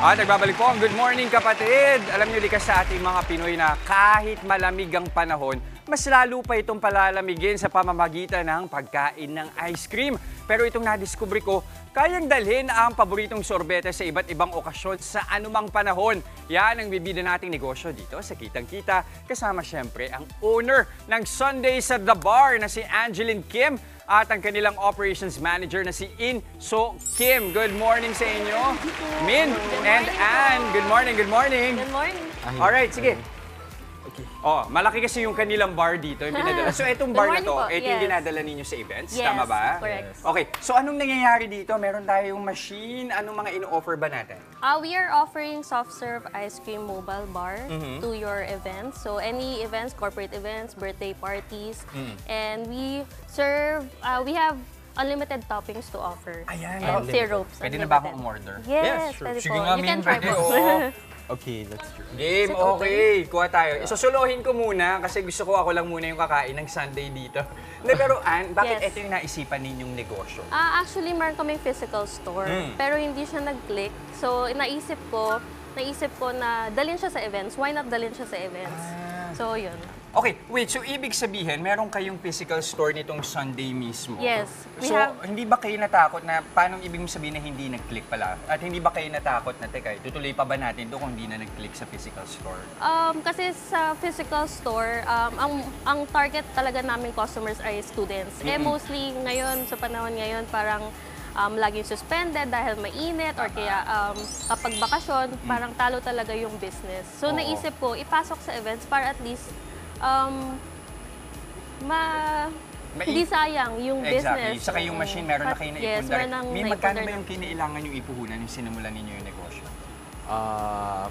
At nagbabalik po ang Good Morning Kapatid. Alam niyo, likas sa ating mga Pinoy na kahit malamig ang panahon, mas lalo pa itong palalamigin sa pamamagitan ng pagkain ng ice cream. Pero itong nadiskubre ko, kayang dalhin ang paboritong sorbete sa iba't ibang okasyon sa anumang panahon. Yan ang bibida nating negosyo dito sa Kitang Kita. Kasama siyempre ang owner ng Sundays at the Bar na si Angeline Kim at ang kanilang operations manager na si In So Kim. Good morning sa inyo, Min and Ann. Good morning, good morning. Good morning. Alright, sige. Okay. Oh, malaki kasi yung kanilang bar dito, yung pinadala. So itong bar na to, ito yung dinadala ninyo sa events, Yes, tama ba? correct. Okay, so anong nangyayari dito? Meron tayong machine, anong mga ino-offer ba natin? We are offering soft serve ice cream mobile bar to your events. So any events, corporate events, birthday parties, and we serve, we have unlimited toppings to offer. Ayan. And syrups. Pwede na ba akong umorder? Yes, sure. pwede Sige po. nga, You can Min, try pwede. po. Oo. Okay, let's try. Game, Is it open? okay. Kuha tayo. Isusuluhin ko muna kasi gusto ko ako lang muna yung kakain ng Sunday dito. Hindi, pero Ann, bakit Yes. ito yung naisipan ninyong negosyo? Actually, meron kaming physical store, pero hindi siya nag-click. So, naisip ko na dalhin siya sa events. Why not dalhin siya sa events? So, yun. Okay, wait. So, ibig sabihin, meron kayong physical store nitong Sunday mismo? Yes. So, hindi ba kayo natakot na, paano ibig sabihin na hindi nag-click pala? At hindi ba kayo natakot na, teka, tutuloy pa ba natin ito kung hindi na nag-click sa physical store? Kasi sa physical store, ang target talaga namin customers ay students. Eh mostly ngayon, sa panahon ngayon, parang laging suspended dahil mainit or kaya kapag bakasyon, parang talo talaga yung business. So naisip ko, ipasok sa events para at least hindi sayang yung business. Saka yung machine, meron na kayo na Yes, ipundar. meron nang May magkano naipundar ba yung kinailangan yung ipuhunan yung sinimulan ninyo yung negosyo?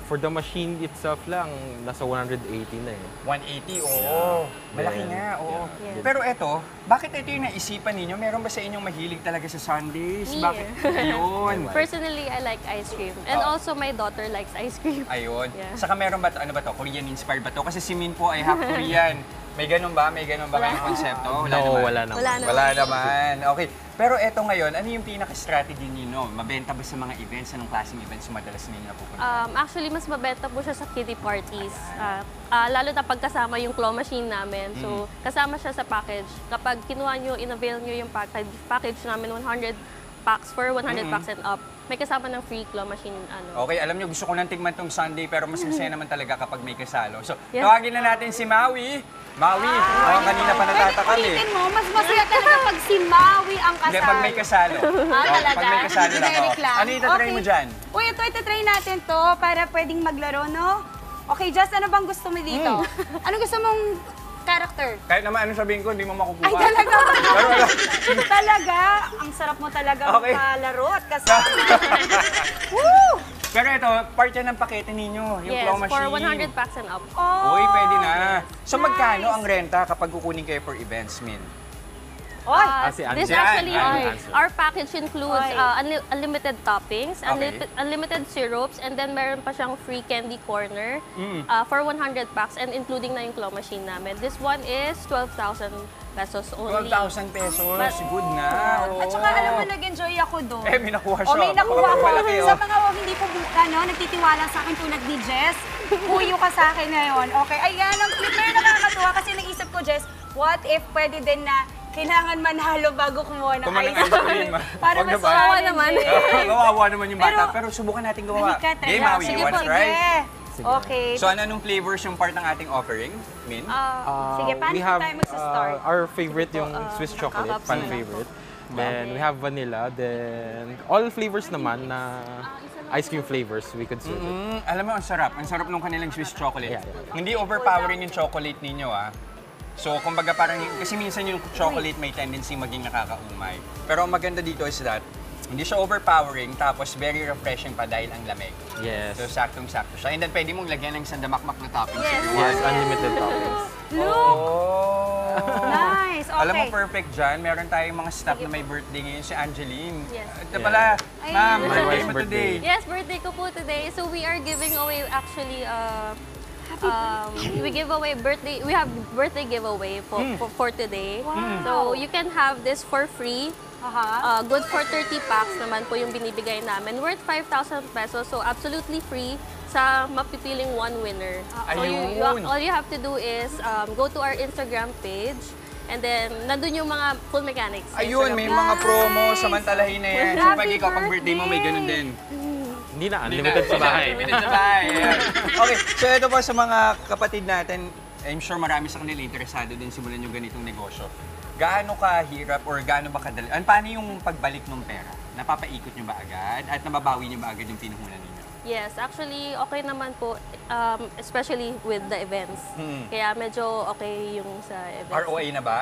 For the machine itself lang, nasa 180 na eh. 180, oo. Malaki Then, nga, oo. yeah. Pero eto, bakit ito yung naisipan ninyo? Meron ba sa inyong mahilig talaga sa Sundays? Me. Bakit? Ayun. Personally, I like ice cream. And also, my daughter likes ice cream. Ayun. Yeah. Saka meron ba, ano ba to? Korean inspired ba to? Kasi si Min po ay half Korean. May ganun ba? May ganun ba Wala. kayong konsepto? No, wala naman. Wala naman. Wala naman. Okay. Pero eto ngayon, ano yung pinaka-strategy niyo? Mabenta ba sa mga events? Anong klaseng events yung madalas ninyo napupunta? Actually, mas mabenta po siya sa kiddie parties. Lalo na pagkasama yung claw machine namin. So, kasama siya sa package. Kapag kinuha nyo, in-avail nyo yung package namin, 100 packs for 100 packs and up, may kasama ng free claw machine. Okay, alam nyo, gusto ko nang tigman tong Sunday pero mas masaya naman talaga kapag may kasalo. So, Yeah. tawagin na natin si Maui. Maui, kanina pa natatakal eh. Ulitin mo, mas masaya talaga pag si Maui ang kasal. Hindi, pag may kasalo. talaga? Pag may kasalo lang. Generic lang. Ano itatry mo dyan? Uy, ito itatry natin to para pwedeng maglaro, no? Okay, Just, ano bang gusto mo dito? Ano gusto mong character? Kahit naman anong sabihin ko, hindi mo makukuha. Ay, talaga? Pero wala. Talaga? Ang sarap mo talaga Okay. magpalaro at kasama. Woo! Pero ito, part yan ng pakete ninyo, yung Yes, claw machine. for 100 packs and up. Oh, Uy, pwede na. So, nice. magkano ang renta kapag kukunin kayo for events, Min? Oy! si This Ann. actually, Ann. our package includes Oy. unlimited toppings, Okay. unlimited syrups, and then meron pa siyang free candy corner for 100 packs and including na yung claw machine namin. This one is 12,000 pesos only. 12,000 pesos. But- Good na. Oo. At saka alam mo, nag-enjoy ako doon. Eh, may nakuha siya. O, may nakuha ako. Malaki, oh. Sa mga hindi po nagtitiwala sa akin tulad ni Jess, puyo ka sa akin ngayon. Okay, ayan, ang cute na yun, nakakatuwa kasi naisip ko, Jess, what if pwede din na kailangan manalo bago kumuha ng Kumuha ng ice ice cream, cream. ah. Para Wag na mas ba? Kawawa naman. Kawawa naman yung bata. Pero- Pero subukan natin gumawa. Halika, try Game, lang. Maui, Sige you po, wanna try? sige. Okay. So, anong flavors yung part ng ating offering, Min? Sige, paano We po have tayo magsa-start? our favorite yung Swiss chocolate, fan favorite. Then we have vanilla. Then all flavors naman na ice cream flavors we could serve it. Alam mo, ang sarap. Ang sarap nung kanilang Swiss chocolate. Yeah, yeah. Hindi overpowering yung chocolate ninyo, ah. So, kumbaga parang, kasi minsan yung chocolate may tendency maging nakakaumay. Pero ang maganda dito is that, hindi siya overpowering, tapos very refreshing pa dahil ang lamig. Yes. So, saktong-sakto siya. And then, pwede mong lagyan ng sandamakmak na toppings. Yes. Yes, unlimited toppings. Look! Oh! Nice, okay. Alam mo, perfect dyan. Meron tayong mga staff na may birthday ngayon, si Angeline. Yes. Ito pala, Ay, ma'am, my birthday wife's mo birthday. today. Yes, birthday ko po today. So we are giving away actually we give away birthday. We have birthday giveaway for today. So you can have this for free Good for 30 packs naman po yung binibigay namin. Worth 5,000 pesos, so absolutely free sa mapipiling one winner. So Ayun. all you have to do is go to our Instagram page, and then nandun yung mga full mechanics. sa Ayun, Instagram may page. mga promo, samantalahin na yan. So pag ikaw, pag birthday mo, may ganun din. Hindi na, unlimited sa bahay. Limited sa bahay. Ayan. Okay, so ito po sa mga kapatid natin, I'm sure marami sa kanila interesado din simulan yung ganitong negosyo. Gaano kahirap or gaano ba kadali? Paano yung pagbalik ng pera? Napapaikot nyo ba agad? At nababawi nyo ba agad yung pinuhunan ninyo? Yes, actually okay naman po, especially with the events. Kaya medyo okay yung sa events. ROA na ba?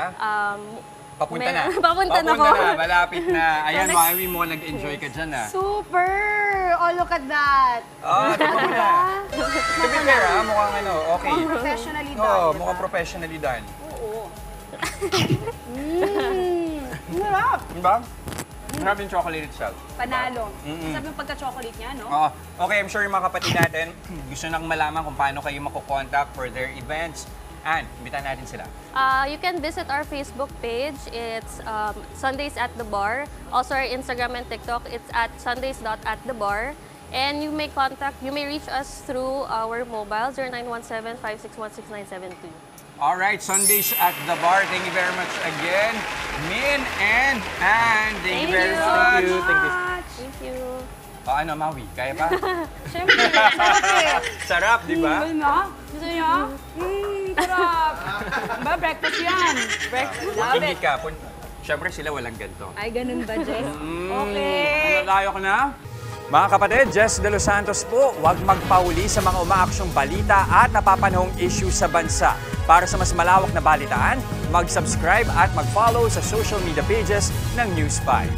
Papunta na. Papunta na po. Malapit na. Ayan, mami mo, nag-enjoy ka dyan ah. Super! Oh, look at that! Oh, ito na. To be fair ah, mukhang ano, okay. Professionally done. Oo, diba? mukhang professionally done. Oo. Sarap! Diba? Sarap yung chocolate itself. Panalo. Sabi yung pagka-chocolate niya, no? Oo. Okay, I'm sure yung mga kapatid natin gusto nang malaman kung paano kayo makukontact for their events. And, imbitan natin sila. You can visit our Facebook page. It's Sundays at the Bar. Also our Instagram and TikTok. It's at sundays.atthebar. And you may reach us through our mobile 0917-561-6972. Alright, Sundays at the Bar. Thank you very much again. Min and Ann, thank you very much. Thank you. Thank you. O ano, Maui, kaya pa? Siyempre, sarap eh. Sarap, di ba? Ano na? Gusto niyo? Sarap. Ba, breakfast yan. Breakfast. Love Hindi it. ka. Siyempre sila walang ganito. Ay, ganun ba, Jess? Okay. Nalayo ko na. Mga kapatid, Jess De Los Santos po, huwag magpauli sa mga umaaksyong balita at napapanahong issue sa bansa. Para sa mas malawak na balitaan, mag-subscribe at mag-follow sa social media pages ng News 5.